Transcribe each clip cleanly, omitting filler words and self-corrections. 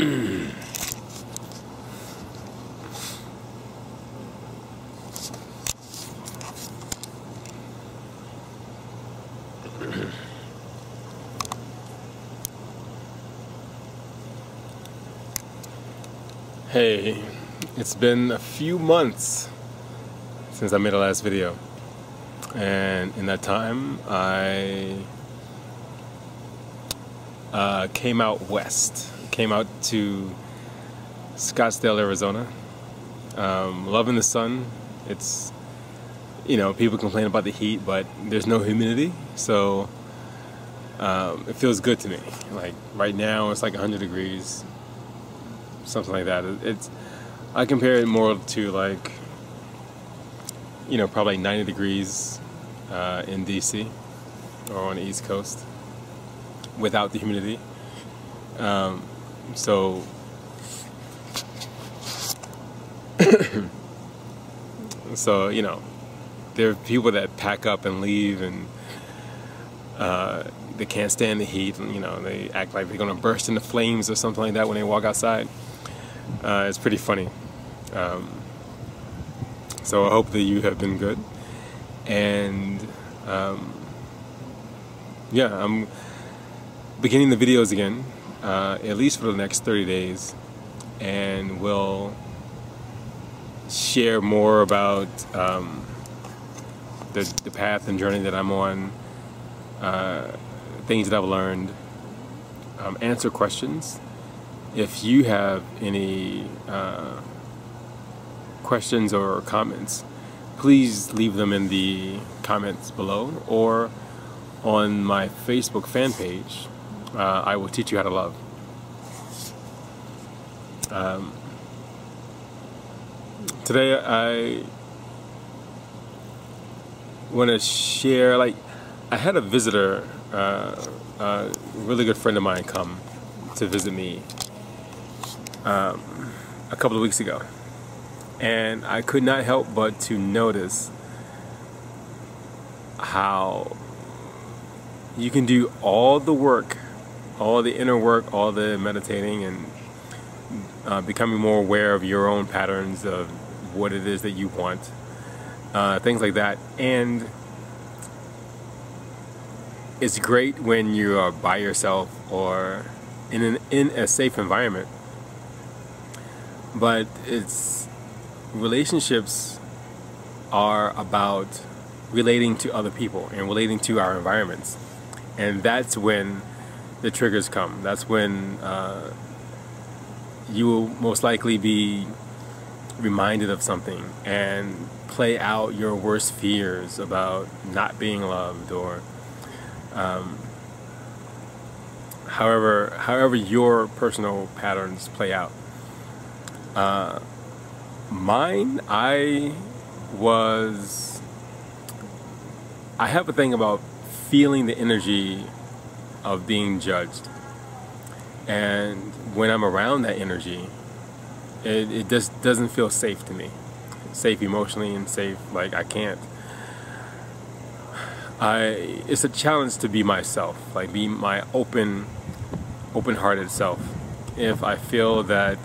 Hey, it's been a few months since I made the last video, and in that time I came out west, came out to Scottsdale, Arizona. Loving the sun. It's, people complain about the heat, but there's no humidity, so it feels good to me. Like right now it's like 100 degrees, something like that. I compare it more to like, probably 90 degrees in DC or on the East Coast without the humidity. So there are people that pack up and leave, and they can't stand the heat, and they act like they're gonna burst into flames or something like that when they walk outside. It's pretty funny. So I hope that you have been good, and I'm beginning the videos again, at least for the next 30 days, and we'll share more about the path and journey that I'm on, things that I've learned, answer questions. If you have any questions or comments, please leave them in the comments below or on my Facebook fan page. I will teach you how to love. Today I want to share, I had a visitor, a really good friend of mine, come to visit me a couple of weeks ago, and I could not help but to notice how you can do all the work, all the inner work, all the meditating, and becoming more aware of your own patterns of what it is that you want, things like that. And it's great when you are by yourself or in a safe environment, but relationships are about relating to other people and relating to our environments, and that's when the triggers come. That's when you will most likely be reminded of something and play out your worst fears about not being loved, or however your personal patterns play out. Mine, I have a thing about feeling the energy of being judged, and when I'm around that energy, it just doesn't feel safe to me. Safe emotionally, and safe, like I can't. It's a challenge to be myself, be my open-hearted self. If I feel that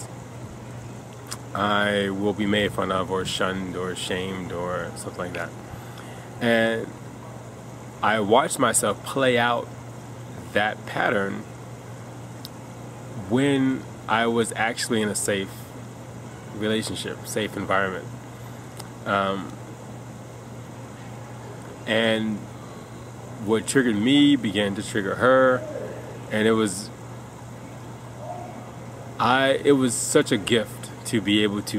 I will be made fun of or shunned or shamed or something like that, and I watch myself play out that pattern when I was actually in a safe relationship, safe environment, and what triggered me began to trigger her, and it was such a gift to be able to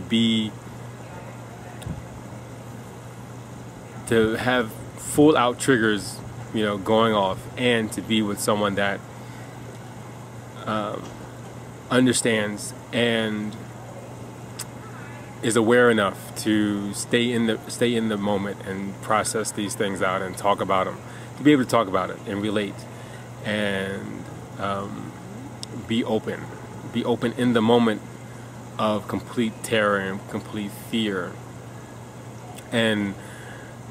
have full out triggers, going off, and to be with someone that understands and is aware enough to stay in the moment and process these things out and talk about them, to be able to talk about it and relate, and be open in the moment of complete terror and complete fear. And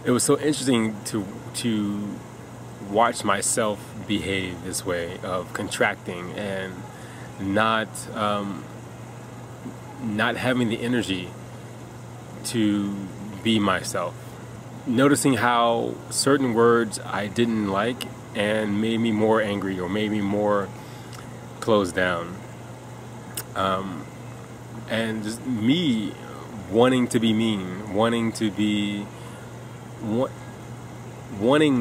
it was so interesting to watch myself behave this way, of contracting and not having the energy to be myself. Noticing how certain words I didn't like and made me more angry or made me more closed down. And just me wanting to be mean, wanting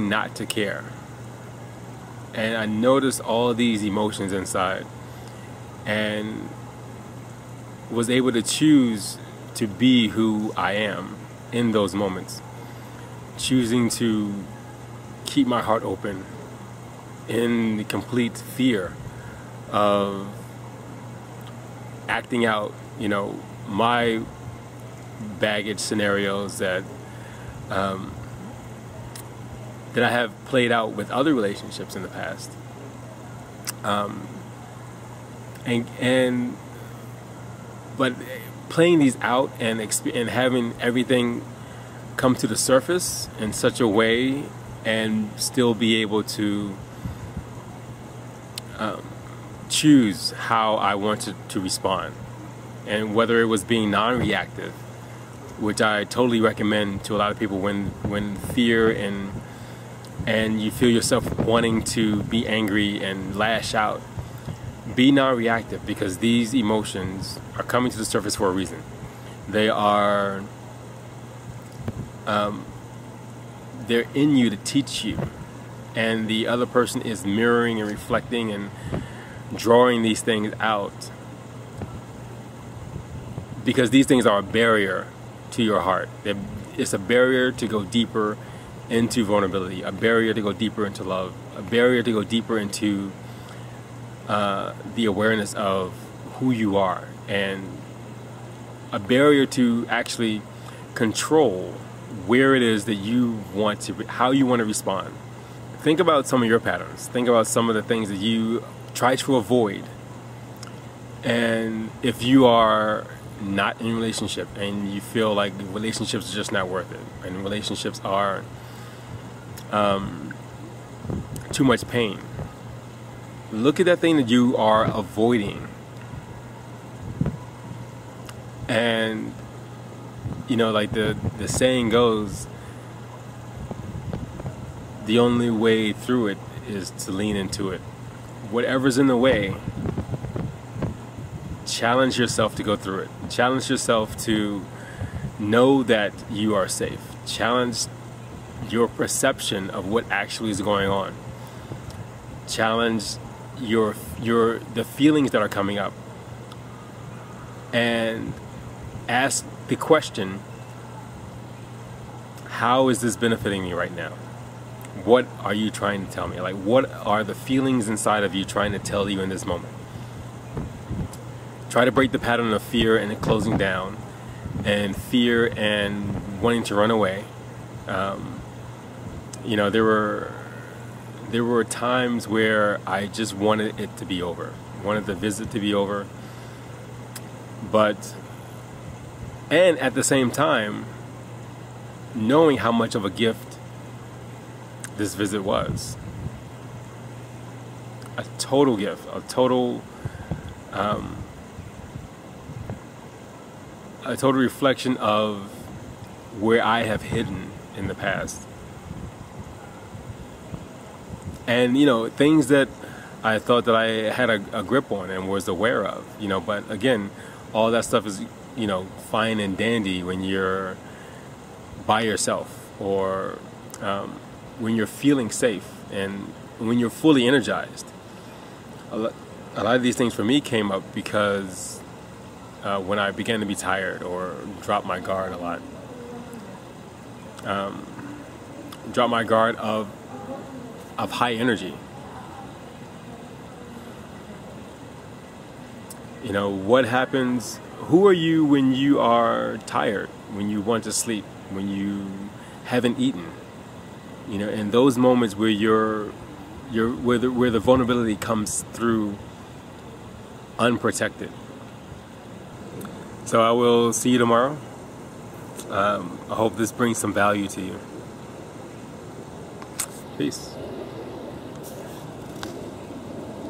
not to care. And I noticed all of these emotions inside and was able to choose to be who I am in those moments. Choosing to keep my heart open in the complete fear of acting out, my baggage scenarios that I have played out with other relationships in the past. But playing these out and having everything come to the surface in such a way and still be able to choose how I wanted to respond. And whether it was being non-reactive, which I totally recommend to a lot of people when fear and you feel yourself wanting to be angry and lash out, be non-reactive, because these emotions are coming to the surface for a reason. They are they're in you to teach you, and the other person is mirroring and reflecting and drawing these things out, because these things are a barrier to your heart. It's a barrier to go deeper into vulnerability, a barrier to go deeper into love, a barrier to go deeper into the awareness of who you are, and a barrier to actually control where it is that you want to, how you want to respond. Think about some of your patterns. Think about some of the things that you try to avoid. And if you are not in a relationship and you feel like relationships are just not worth it, and relationships are too much pain, look at that thing that you are avoiding, and like the saying goes, the only way through it is to lean into it. Whatever's in the way, challenge yourself to go through it. Challenge yourself to know that you are safe. Challenge your perception of what actually is going on. Challenge the feelings that are coming up, and ask the question, how is this benefiting me right now? What are you trying to tell me? Like, what are the feelings inside of you trying to tell you in this moment? Try to break the pattern of fear and closing down, and fear and wanting to run away. There were times where I just wanted it to be over, wanted the visit to be over, and at the same time, knowing how much of a gift this visit was. A total gift, a total reflection of where I have hidden in the past. And things that I thought that I had a grip on and was aware of, but again, all that stuff is fine and dandy when you're by yourself, or when you're feeling safe and when you're fully energized. A lot of these things for me came up because when I began to be tired or drop my guard a lot. Drop my guard of high energy. What happens? Who are you when you are tired? When you want to sleep? When you haven't eaten? In those moments where where the vulnerability comes through unprotected. So I will see you tomorrow. I hope this brings some value to you. Peace.